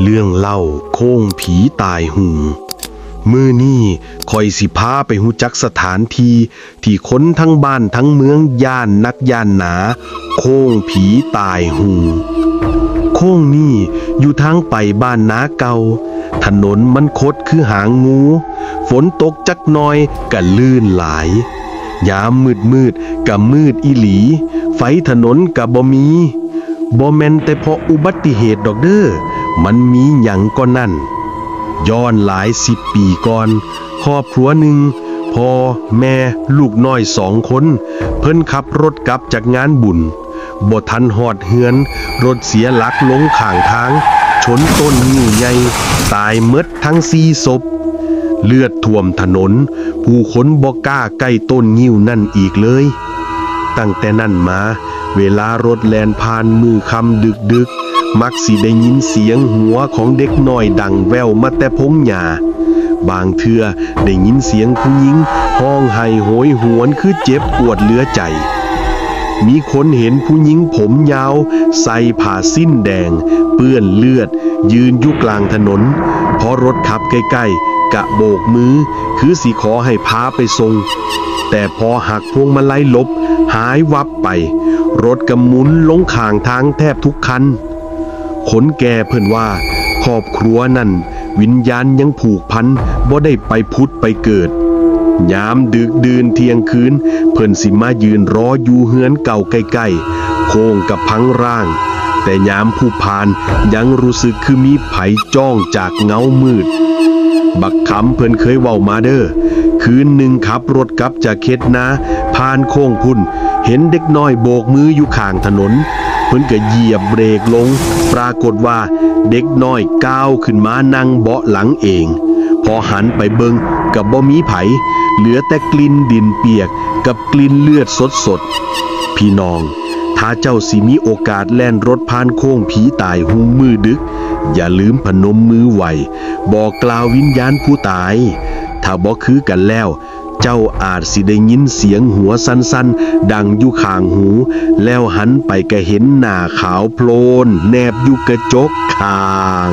เรื่องเล่าโค้งผีตายหูมื้อนี้คอยสิพาไปหูจักสถานที่คนทั้งบ้านทั้งเมืองย่านนักย่านหนาโค้งผีตายหูโค้งนี่อยู่ทางไปบ้านนาเก่าถนนมันคดคือหางงูฝนตกจักหน่อยก็ลื่นหลายยามมืดก็มืดอีหลีไฟถนนก็บ่มีบ่แม่นแต่เพราะอุบัติเหตุดอกเด้อมันมีหยังก็นั่นย้อนหลาย10 ปีก่อนครอบครัวหนึ่งพ่อแม่ลูกน้อย2 คนเพิ่นขับรถกลับจากงานบุญบ่ทันฮอดเฮือนรถเสียหลักลงข้างทางชนต้นงิ้วใหญ่ตายหมดทั้ง4 ศพเลือดท่วมถนนผู้คนบ่กล้าใกล้ต้นงิ้วนั่นอีกเลยตั้งแต่นั้นมาเวลารถแล่นผ่านมือค่ำดึกมักสิได้ยินเสียงหัวของเด็กน้อยดังแว่วมาแต่พงหญ้าบางเทื่อได้ยินเสียงผู้หญิงห้องไห้โหยหวนคือเจ็บปวดเหลือใจมีคนเห็นผู้หญิงผมยาวใส่ผ้าสิ้นแดงเปื้อนเลือดยืนอยู่กลางถนนพอรถขับใกล้ๆกะโบกมือคือสิขอให้พาไปส่งแต่พอหักพวงมาลัยหลบหายวับไปรถกำหมุนลงข้างทางแทบทุกคันคนแก่เพิ่นว่าครอบครัวนั่นวิญญาณยังผูกพันบ่ได้ไปพุทธไปเกิดยามดึกดื่นเที่ยงคืนเพิ่นสิมายืนรออยู่เฮือนเก่าใกล้ๆโค้งกับพังร่างแต่ยามผู้ผ่านยังรู้สึกคือมีไผจ้องจากเงามืดบักคำเพิ่นเคยเว้ามาเด้อคืนหนึ่งขับรถกลับจากเขตนาผ่านโค้งพุ่นเห็นเด็กน้อยโบกมืออยู่ข้างถนนเพิ่นก็เหยียบเบรกลงปรากฏว่าเด็กน้อยก้าวขึ้นมานั่งเบาะหลังเองพอหันไปเบิ่งก็บ่มีไผเหลือแต่กลิ่นดินเปียกกับกลิ่นเลือดสดๆพี่น้องถ้าเจ้าสิมีโอกาสแล่นรถผ่านโค้งผีตายหูมือดึกอย่าลืมพนมมือไหวบอกกล่าววิญญาณผู้ตายถ้าบ่คือกันแล้วเจ้าอาจสิได้ยินเสียงหัวสั้นๆดังอยู่ข้างหูแล้วหันไปก็เห็นหน้าขาวโพลนแนบอยู่กระจกข้าง